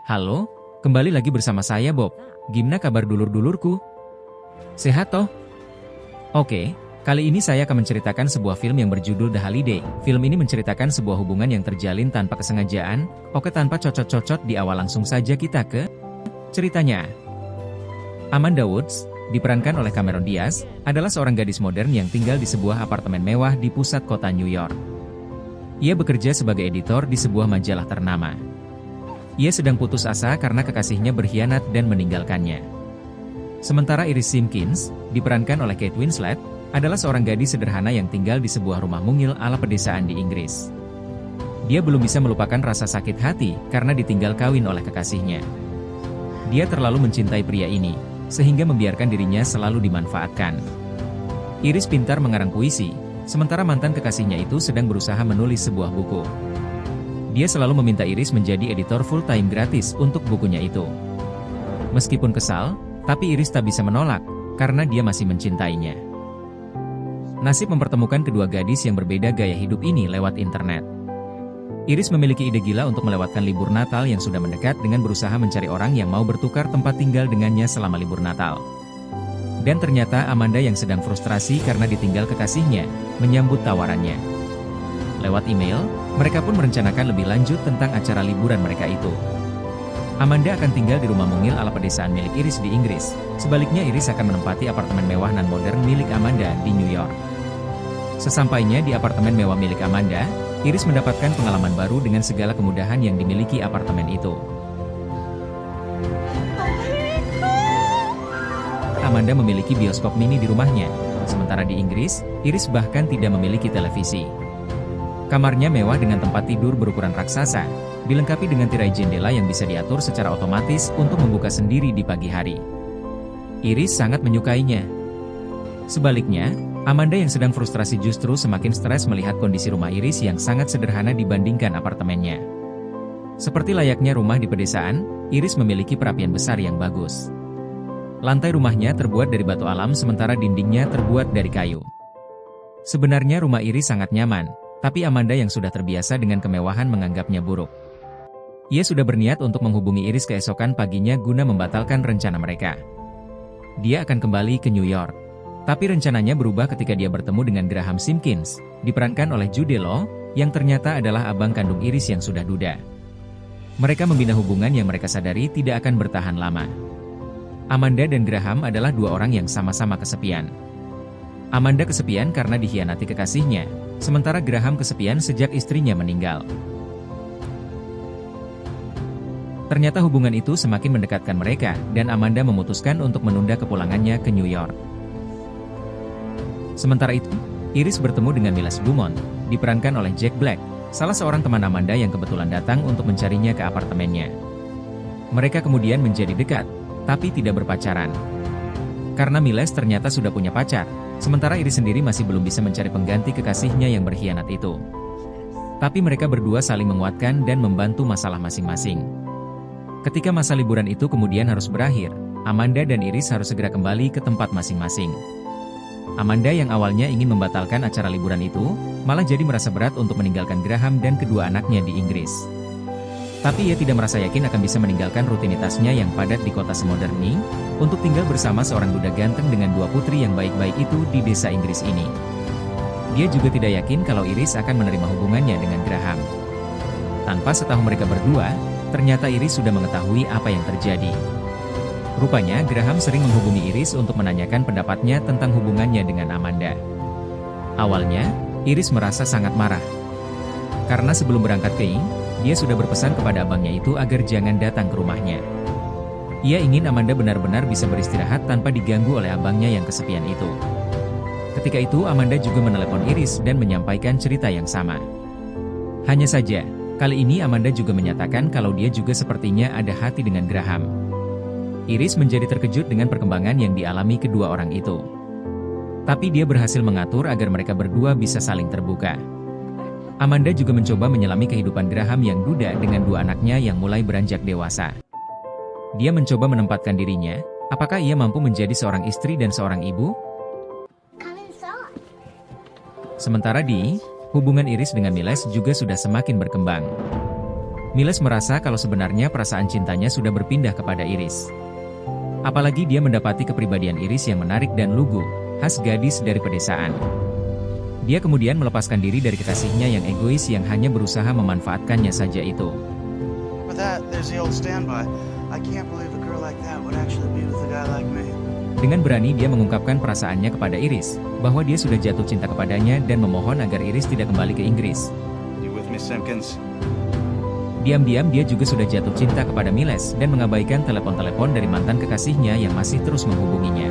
Halo, kembali lagi bersama saya Bob. Gimana kabar dulur-dulurku? Sehat toh? Oke, kali ini saya akan menceritakan sebuah film yang berjudul The Holiday. Film ini menceritakan sebuah hubungan yang terjalin tanpa kesengajaan. Oke, tanpa cocot-cocot di awal, langsung saja kita ke ceritanya. Amanda Woods, diperankan oleh Cameron Diaz, adalah seorang gadis modern yang tinggal di sebuah apartemen mewah di pusat kota New York. Ia bekerja sebagai editor di sebuah majalah ternama. Ia sedang putus asa karena kekasihnya berkhianat dan meninggalkannya. Sementara Iris Simpkins, diperankan oleh Kate Winslet, adalah seorang gadis sederhana yang tinggal di sebuah rumah mungil ala pedesaan di Inggris. Dia belum bisa melupakan rasa sakit hati karena ditinggal kawin oleh kekasihnya. Dia terlalu mencintai pria ini, sehingga membiarkan dirinya selalu dimanfaatkan. Iris pintar mengarang puisi, sementara mantan kekasihnya itu sedang berusaha menulis sebuah buku. Dia selalu meminta Iris menjadi editor full-time gratis untuk bukunya itu. Meskipun kesal, tapi Iris tak bisa menolak, karena dia masih mencintainya. Nasib mempertemukan kedua gadis yang berbeda gaya hidup ini lewat internet. Iris memiliki ide gila untuk melewatkan libur Natal yang sudah mendekat dengan berusaha mencari orang yang mau bertukar tempat tinggal dengannya selama libur Natal. Dan ternyata Amanda yang sedang frustrasi karena ditinggal kekasihnya, menyambut tawarannya. Lewat email, mereka pun merencanakan lebih lanjut tentang acara liburan mereka itu. Amanda akan tinggal di rumah mungil ala pedesaan milik Iris di Inggris. Sebaliknya Iris akan menempati apartemen mewah nan modern milik Amanda di New York. Sesampainya di apartemen mewah milik Amanda, Iris mendapatkan pengalaman baru dengan segala kemudahan yang dimiliki apartemen itu. Amanda memiliki bioskop mini di rumahnya, sementara di Inggris, Iris bahkan tidak memiliki televisi. Kamarnya mewah dengan tempat tidur berukuran raksasa, dilengkapi dengan tirai jendela yang bisa diatur secara otomatis untuk membuka sendiri di pagi hari. Iris sangat menyukainya. Sebaliknya, Amanda yang sedang frustrasi justru semakin stres melihat kondisi rumah Iris yang sangat sederhana dibandingkan apartemennya. Seperti layaknya rumah di pedesaan, Iris memiliki perapian besar yang bagus. Lantai rumahnya terbuat dari batu alam sementara dindingnya terbuat dari kayu. Sebenarnya rumah Iris sangat nyaman, tapi Amanda yang sudah terbiasa dengan kemewahan menganggapnya buruk. Ia sudah berniat untuk menghubungi Iris keesokan paginya guna membatalkan rencana mereka. Dia akan kembali ke New York. Tapi rencananya berubah ketika dia bertemu dengan Graham Simpkins, diperankan oleh Jude Law, yang ternyata adalah abang kandung Iris yang sudah duda. Mereka membina hubungan yang mereka sadari tidak akan bertahan lama. Amanda dan Graham adalah dua orang yang sama-sama kesepian. Amanda kesepian karena dikhianati kekasihnya, sementara Graham kesepian sejak istrinya meninggal. Ternyata hubungan itu semakin mendekatkan mereka, dan Amanda memutuskan untuk menunda kepulangannya ke New York. Sementara itu, Iris bertemu dengan Miles Beaumont, diperankan oleh Jack Black, salah seorang teman Amanda yang kebetulan datang untuk mencarinya ke apartemennya. Mereka kemudian menjadi dekat, tapi tidak berpacaran. Karena Miles ternyata sudah punya pacar, sementara Iris sendiri masih belum bisa mencari pengganti kekasihnya yang berkhianat itu. Tapi mereka berdua saling menguatkan dan membantu masalah masing-masing. Ketika masa liburan itu kemudian harus berakhir, Amanda dan Iris harus segera kembali ke tempat masing-masing. Amanda yang awalnya ingin membatalkan acara liburan itu, malah jadi merasa berat untuk meninggalkan Graham dan kedua anaknya di Inggris. Tapi ia tidak merasa yakin akan bisa meninggalkan rutinitasnya yang padat di kota semodern ini, untuk tinggal bersama seorang duda ganteng dengan dua putri yang baik-baik itu di desa Inggris ini. Dia juga tidak yakin kalau Iris akan menerima hubungannya dengan Graham. Tanpa setahu mereka berdua, ternyata Iris sudah mengetahui apa yang terjadi. Rupanya Graham sering menghubungi Iris untuk menanyakan pendapatnya tentang hubungannya dengan Amanda. Awalnya, Iris merasa sangat marah. Karena sebelum berangkat ke Ing, dia sudah berpesan kepada abangnya itu agar jangan datang ke rumahnya. Ia ingin Amanda benar-benar bisa beristirahat tanpa diganggu oleh abangnya yang kesepian itu. Ketika itu Amanda juga menelepon Iris dan menyampaikan cerita yang sama. Hanya saja, kali ini Amanda juga menyatakan kalau dia juga sepertinya ada hati dengan Graham. Iris menjadi terkejut dengan perkembangan yang dialami kedua orang itu. Tapi dia berhasil mengatur agar mereka berdua bisa saling terbuka. Amanda juga mencoba menyelami kehidupan Graham yang duda dengan dua anaknya yang mulai beranjak dewasa. Dia mencoba menempatkan dirinya, apakah ia mampu menjadi seorang istri dan seorang ibu? Sementara hubungan Iris dengan Miles juga sudah semakin berkembang. Miles merasa kalau sebenarnya perasaan cintanya sudah berpindah kepada Iris. Apalagi dia mendapati kepribadian Iris yang menarik dan lugu, khas gadis dari pedesaan. Dia kemudian melepaskan diri dari kekasihnya yang egois yang hanya berusaha memanfaatkannya saja itu. Dengan berani dia mengungkapkan perasaannya kepada Iris, bahwa dia sudah jatuh cinta kepadanya dan memohon agar Iris tidak kembali ke Inggris. Diam-diam dia juga sudah jatuh cinta kepada Miles dan mengabaikan telepon-telepon dari mantan kekasihnya yang masih terus menghubunginya.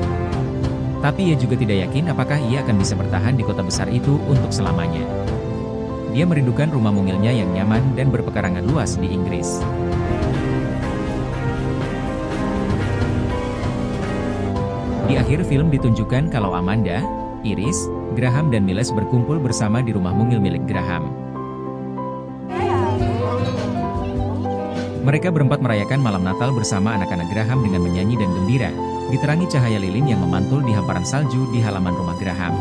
Tapi ia juga tidak yakin apakah ia akan bisa bertahan di kota besar itu untuk selamanya. Dia merindukan rumah mungilnya yang nyaman dan berpekarangan luas di Inggris. Di akhir film ditunjukkan kalau Amanda, Iris, Graham dan Miles berkumpul bersama di rumah mungil milik Graham. Mereka berempat merayakan malam Natal bersama anak-anak Graham dengan menyanyi dan gembira, diterangi cahaya lilin yang memantul di hamparan salju di halaman rumah Graham.